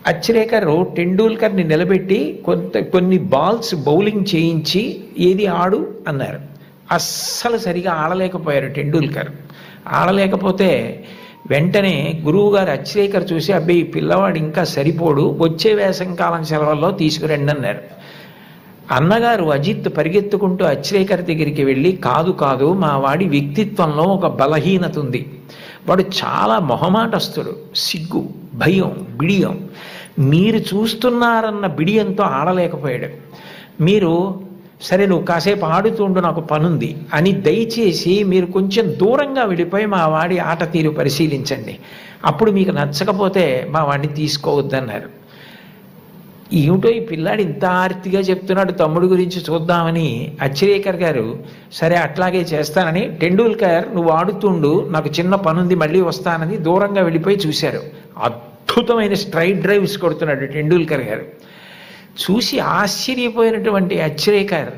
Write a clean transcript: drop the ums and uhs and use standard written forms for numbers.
అచ్రేకర్ టెండూల్కర్ని నిలబెట్టి కొన్ని balls bowling చేయించి ఏది ఆడు అన్నారు. అస్సలు సరిగా ఆడలేకపోయారు టెండూల్కర్. ఆడలేకపోతే వెంటనే గురువుగారు అచ్రేకర్ చూసి, అబ్బాయి ఈ పిల్లవాడు ఇంకా సరిపోడు, వచ్చే వేసంకాలం సెలవుల్లో తీసుకురండి అన్నారు. అన్నగారు అజిత్ పరిగెత్తుకుంటూ అచ్రేకర్ దగ్గరికి వెళ్ళి, కాదు కాదు, మా వాడి వ్యక్తిత్వంలో ఒక బలహీనత ఉంది, వాడు చాలా మొహమాటస్తుడు, సిగ్గు, భయం, బిడియం, మీరు చూస్తున్నారన్న బిడియంతో ఆడలేకపోయాడు. మీరు సరే నువ్వు కాసేపు ఆడుతుండు, నాకు పనుంది అని దయచేసి మీరు కొంచెం దూరంగా వెళ్ళిపోయి మా వాడి ఆట తీరు పరిశీలించండి, అప్పుడు మీకు నచ్చకపోతే మా వాడిని తీసుకోవద్దన్నారు. ఏమిటో ఈ పిల్లాడు ఇంత ఆర్తిగా చెప్తున్నాడు తమ్ముడు గురించి చూద్దామని అచ్రేకర్ గారు సరే అట్లాగే చేస్తానని, టెండూల్కర్ నువ్వు ఆడుతుండు, నాకు చిన్న పనుంది మళ్ళీ వస్తానని దూరంగా వెళ్ళిపోయి చూశారు. అద్భుతమైన స్ట్రైట్ డ్రైవ్స్ కొడుతున్నాడు టెండూల్కర్ గారు. చూసి ఆశ్చర్యపోయినటువంటి అచ్రేకర్